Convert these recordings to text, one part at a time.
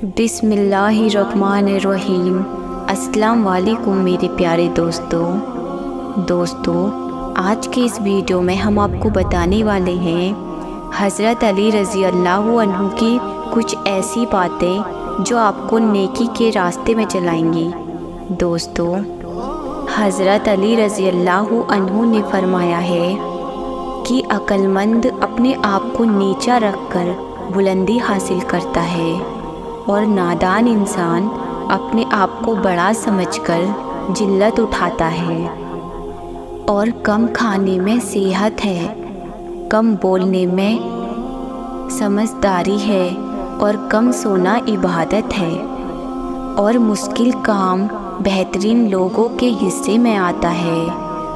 بسم اللہ الرحمن الرحیم۔ السلام علیکم میرے پیارے دوستو، آج کے اس ویڈیو میں ہم آپ کو بتانے والے ہیں حضرت علی رضی اللہ عنہ کی کچھ ایسی باتیں جو آپ کو نیکی کے راستے میں چلائیں گی۔ دوستو، حضرت علی رضی اللہ عنہ نے فرمایا ہے کہ عقل مند اپنے آپ کو نیچا رکھ کر بلندی حاصل کرتا ہے اور نادان انسان اپنے آپ کو بڑا سمجھ کر ذلت اٹھاتا ہے۔ اور کم کھانے میں صحت ہے، کم بولنے میں سمجھداری ہے اور کم سونا عبادت ہے، اور مشکل کام بہترین لوگوں کے حصے میں آتا ہے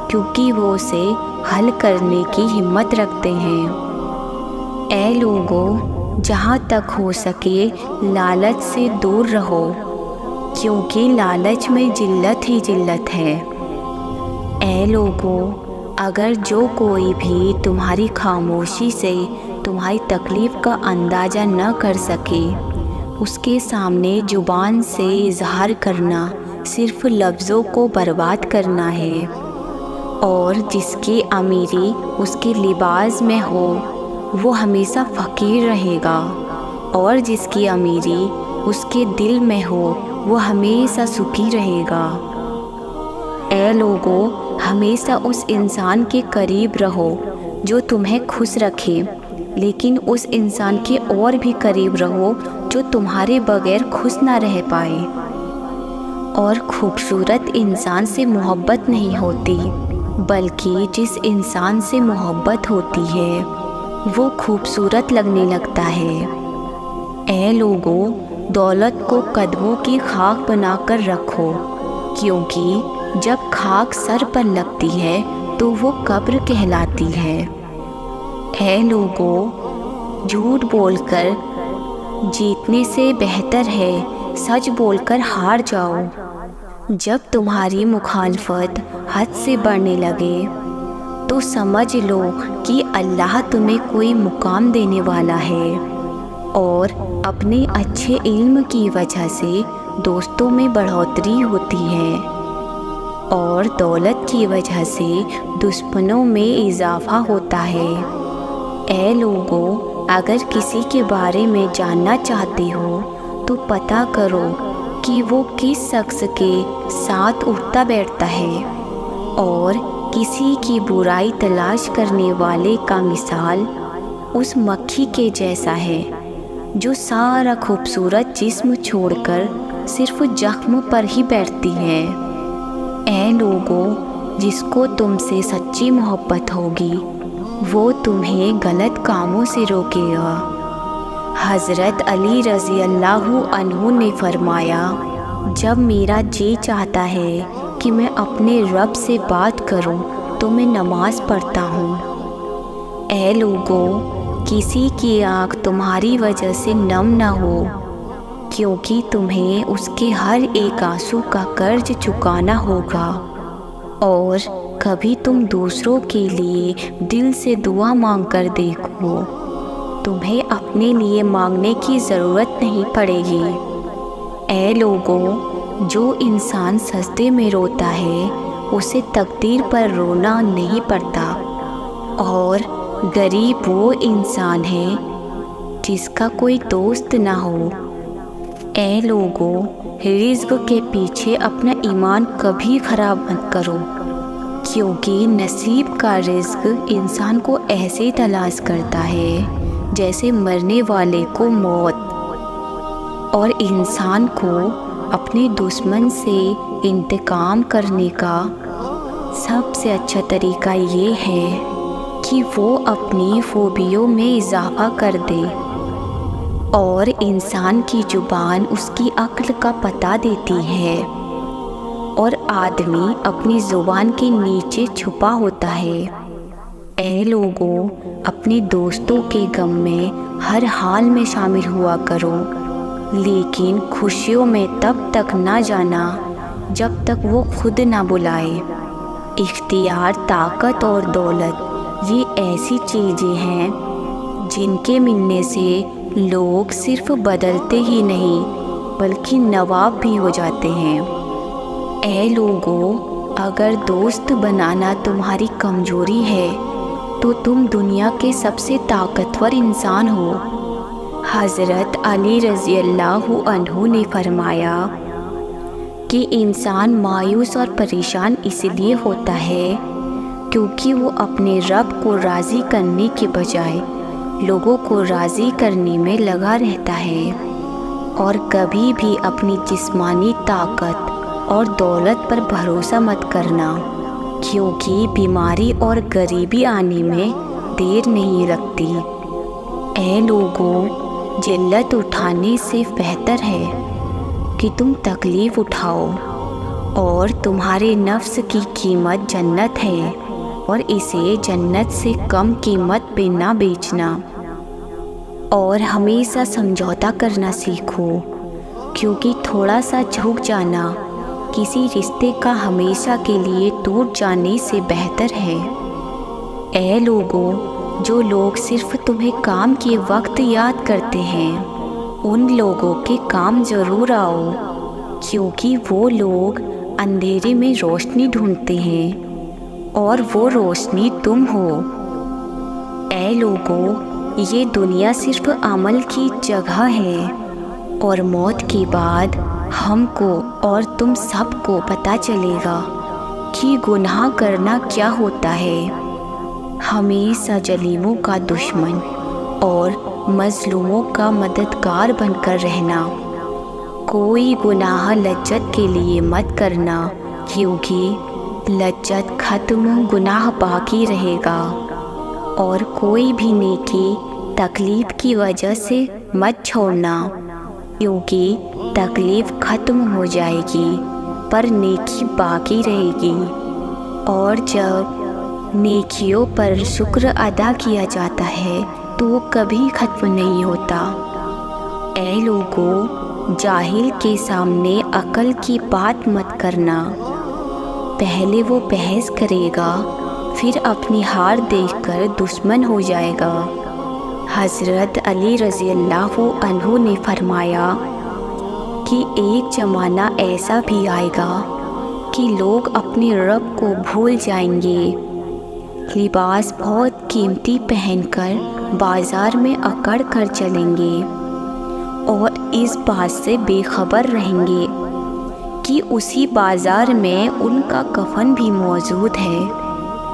کیونکہ وہ اسے حل کرنے کی ہمت رکھتے ہیں۔ اے لوگوں، جہاں تک ہو سکے لالچ سے دور رہو، کیونکہ لالچ میں ذلت ہی ذلت ہے۔ اے لوگوں، اگر جو کوئی بھی تمہاری خاموشی سے تمہاری تکلیف کا اندازہ نہ کر سکے، اس کے سامنے زبان سے اظہار کرنا صرف لفظوں کو برباد کرنا ہے، اور جس کی امیری اس کے لباس میں ہو وہ ہمیشہ فقیر رہے گا، اور جس کی امیری اس کے دل میں ہو وہ ہمیشہ سکھی رہے گا۔ اے لوگوں، ہمیشہ اس انسان کے قریب رہو جو تمہیں خوش رکھے، لیکن اس انسان کے اور بھی قریب رہو جو تمہارے بغیر خوش نہ رہ پائے۔ اور خوبصورت انسان سے محبت نہیں ہوتی، بلکہ جس انسان سے محبت ہوتی ہے وہ خوبصورت لگنے لگتا ہے۔ اے لوگوں، دولت کو قدموں کی خاک بنا کر رکھو، کیونکہ جب خاک سر پر لگتی ہے تو وہ قبر کہلاتی ہے۔ اے لوگوں، جھوٹ بول کر جیتنے سے بہتر ہے سچ بول کر ہار جاؤ۔ جب تمہاری مخالفت حد سے بڑھنے لگے تو سمجھ لو کہ اللہ تمہیں کوئی مقام دینے والا ہے، اور اپنے اچھے علم کی وجہ سے دوستوں میں بڑھوتری ہوتی ہے، اور دولت کی وجہ سے دشمنوں میں اضافہ ہوتا ہے۔ اے لوگوں، اگر کسی کے بارے میں جاننا چاہتے ہو تو پتہ کرو کہ وہ کس شخص کے ساتھ اٹھتا بیٹھتا ہے، اور کسی کی برائی تلاش کرنے والے کا مثال اس مکھی کے جیسا ہے جو سارا خوبصورت جسم چھوڑ کر صرف زخم پر ہی بیٹھتی ہے۔ اے لوگوں، جس کو تم سے سچی محبت ہوگی وہ تمہیں غلط کاموں سے روکے گا۔ حضرت علی رضی اللہ عنہ نے فرمایا، جب میرا جی چاہتا ہے کہ میں اپنے رب سے بات کروں تو میں نماز پڑھتا ہوں۔ اے لوگوں، کسی کی آنکھ تمہاری وجہ سے نم نہ ہو، کیونکہ تمہیں اس کے ہر ایک آنسو کا قرض چکانا ہوگا، اور کبھی تم دوسروں کے لیے دل سے دعا مانگ کر دیکھو، تمہیں اپنے لیے مانگنے کی ضرورت نہیں پڑے گی۔ اے لوگوں، جو انسان سجدے میں روتا ہے اسے تقدیر پر رونا نہیں پڑتا، اور غریب وہ انسان ہے جس کا کوئی دوست نہ ہو۔ اے لوگوں، رزق کے پیچھے اپنا ایمان کبھی خراب مت کرو، کیونکہ نصیب کا رزق انسان کو ایسے تلاش کرتا ہے جیسے مرنے والے کو موت، اور انسان کو اپنے دشمن سے انتقام کرنے کا سب سے اچھا طریقہ یہ ہے کہ وہ اپنی خوبیوں میں اضافہ کر دے، اور انسان کی زبان اس کی عقل کا پتہ دیتی ہے، اور آدمی اپنی زبان کے نیچے چھپا ہوتا ہے۔ اے لوگوں، اپنے دوستوں کے غم میں ہر حال میں شامل ہوا کرو، لیکن خوشیوں میں تب تک نہ جانا جب تک وہ خود نہ بلائے۔ اختیار، طاقت اور دولت یہ ایسی چیزیں ہیں جن کے ملنے سے لوگ صرف بدلتے ہی نہیں بلکہ نواب بھی ہو جاتے ہیں۔ اے لوگو، اگر دوست بنانا تمہاری کمزوری ہے تو تم دنیا کے سب سے طاقتور انسان ہو۔ حضرت علی رضی اللہ عنہ نے فرمایا کہ انسان مایوس اور پریشان اس لیے ہوتا ہے کیونکہ وہ اپنے رب کو راضی کرنے کے بجائے لوگوں کو راضی کرنے میں لگا رہتا ہے، اور کبھی بھی اپنی جسمانی طاقت اور دولت پر بھروسہ مت کرنا، کیونکہ بیماری اور غریبی آنے میں دیر نہیں لگتی۔ اے لوگوں، ذلت اٹھانے سے بہتر ہے کہ تم تکلیف اٹھاؤ، اور تمہارے نفس کی قیمت جنت ہے، اور اسے جنت سے کم قیمت پہ نہ بیچنا، اور ہمیشہ سمجھوتا کرنا سیکھو، کیونکہ تھوڑا سا جھک جانا کسی رشتے کا ہمیشہ کے لیے ٹوٹ جانے سے بہتر ہے۔ اے لوگوں، جو لوگ صرف تمہیں کام کے وقت یاد کرتے ہیں ان لوگوں کے کام ضرور آؤ، کیونکہ وہ لوگ اندھیرے میں روشنی ڈھونڈتے ہیں اور وہ روشنی تم ہو۔ اے لوگوں، یہ دنیا صرف عمل کی جگہ ہے، اور موت کے بعد ہم کو اور تم سب کو پتہ چلے گا کہ گناہ کرنا کیا ہوتا ہے۔ ہمیشہ ظالموں کا دشمن اور مظلوموں کا مددگار بن کر رہنا۔ کوئی گناہ لذت کے لیے مت کرنا، کیونکہ لذت ختم گناہ باقی رہے گا، اور کوئی بھی نیکی تکلیف کی وجہ سے مت چھوڑنا، کیونکہ تکلیف ختم ہو جائے گی پر نیکی باقی رہے گی، اور جب نیکیوں پر شکر ادا کیا جاتا ہے تو وہ کبھی ختم نہیں ہوتا۔ اے لوگوں، جاہل کے سامنے عقل کی بات مت کرنا، پہلے وہ بحث کرے گا پھر اپنی ہار دیکھ کر دشمن ہو جائے گا۔ حضرت علی رضی اللہ عنہ نے فرمایا کہ ایک زمانہ ایسا بھی آئے گا کہ لوگ اپنے رب کو بھول جائیں گے، لباس بہت قیمتی پہن کر بازار میں اکڑ کر چلیں گے، اور اس بات سے بے خبر رہیں گے کہ اسی بازار میں ان کا کفن بھی موجود ہے،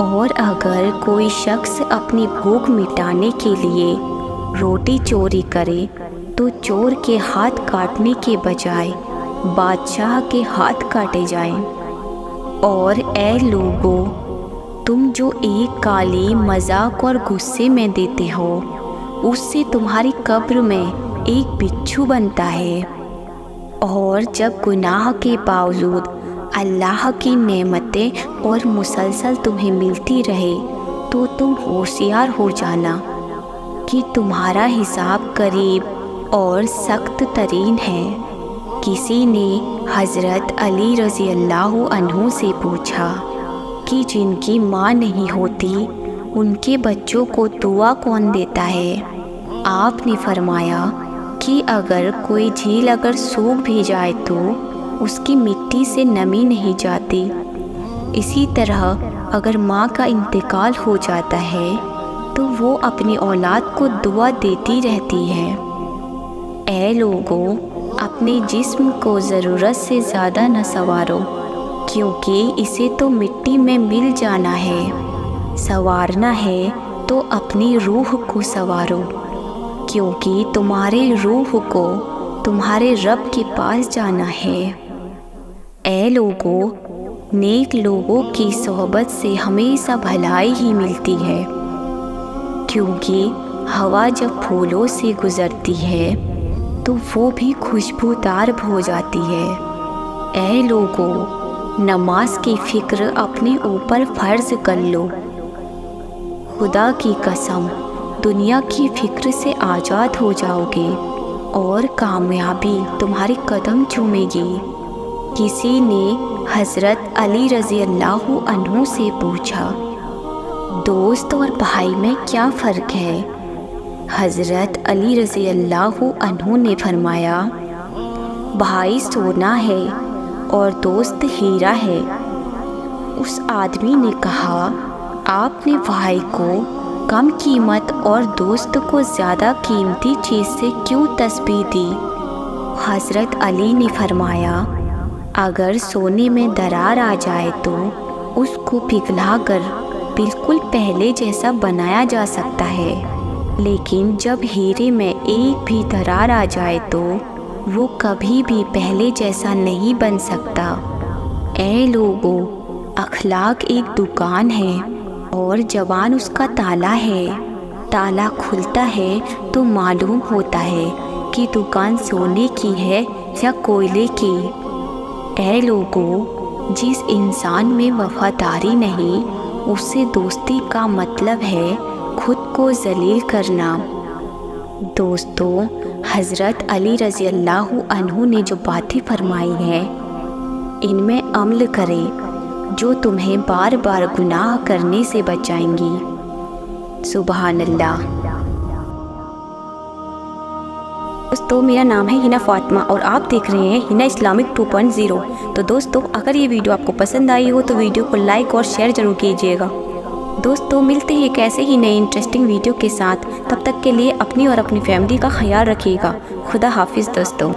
اور اگر کوئی شخص اپنی بھوک مٹانے کے لیے روٹی چوری کرے تو چور کے ہاتھ کاٹنے کے بجائے بادشاہ کے ہاتھ کاٹے جائیں۔ اور اے لوگوں، تم جو ایک گالی مذاق اور غصے میں دیتے ہو اس سے تمہاری قبر میں ایک بچھو بنتا ہے، اور جب گناہ کے باوجود اللہ کی نعمتیں اور مسلسل تمہیں ملتی رہے تو تم ہوشیار ہو جانا کہ تمہارا حساب قریب اور سخت ترین ہے۔ کسی نے حضرت علی رضی اللہ عنہ سے پوچھا کہ جن کی ماں نہیں ہوتی ان کے بچوں کو دعا کون دیتا ہے؟ آپ نے فرمایا کہ اگر کوئی جھیل اگر سوکھ بھی جائے تو اس کی مٹی سے نمی نہیں جاتی، اسی طرح اگر ماں کا انتقال ہو جاتا ہے تو وہ اپنی اولاد کو دعا دیتی رہتی ہے۔ اے لوگوں، اپنے جسم کو ضرورت سے زیادہ نہ سنوارو، کیونکہ اسے تو مٹی میں مل جانا ہے۔ سنوارنا ہے تو اپنی روح کو سنوارو، کیونکہ تمہارے روح کو تمہارے رب کے پاس جانا ہے۔ اے لوگوں، نیک لوگوں کی صحبت سے ہمیشہ بھلائی ہی ملتی ہے، کیونکہ ہوا جب پھولوں سے گزرتی ہے تو وہ بھی خوشبودار ہو جاتی ہے۔ اے لوگوں، نماز کی فکر اپنے اوپر فرض کر لو۔ خدا کی قسم، دنیا کی فکر سے آزاد ہو جاؤ گے اور کامیابی تمہاری قدم چومے گی۔ کسی نے حضرت علی رضی اللہ عنہ سے پوچھا، دوست اور بھائی میں کیا فرق ہے؟ حضرت علی رضی اللہ عنہ نے فرمایا، بھائی سونا ہے اور دوست ہیرا ہے۔ اس آدمی نے کہا، آپ نے بھائی کو کم قیمت اور دوست کو زیادہ قیمتی چیز سے کیوں تشبیہ دی؟ حضرت علی نے فرمایا، اگر سونے میں درار آ جائے تو اس کو پگھلا کر بالکل پہلے جیسا بنایا جا سکتا ہے، لیکن جب ہیرے میں ایک بھی درار آ جائے تو وہ کبھی بھی پہلے جیسا نہیں بن سکتا۔ اے لوگو، اخلاق ایک دکان ہے اور زبان اس کا تالا ہے۔ تالا کھلتا ہے تو معلوم ہوتا ہے کہ دکان سونے کی ہے یا کوئلے کی۔ اے لوگو، جس انسان میں وفاداری نہیں، اس سے دوستی کا مطلب ہے خود کو ذلیل کرنا۔ دوستو، حضرت علی رضی اللہ عنہ نے جو باتیں فرمائی ہیں، ان میں عمل کریں جو تمہیں بار بار گناہ کرنے سے بچائیں گی۔ سبحان اللہ۔ دوستو، میرا نام ہے ہنا فاطمہ اور آپ دیکھ رہے ہیں ہنا اسلامک 2.0۔ تو دوستو، اگر یہ ویڈیو آپ کو پسند آئی ہو تو ویڈیو کو لائک اور شیئر ضرور کیجیے گا۔ دوستو، ملتے ہیں ایک ایسے ہی نئے انٹرسٹنگ ویڈیو کے ساتھ۔ تب تک کے لیے اپنی اور اپنی فیملی کا خیال رکھیے گا۔ خدا حافظ دوستو۔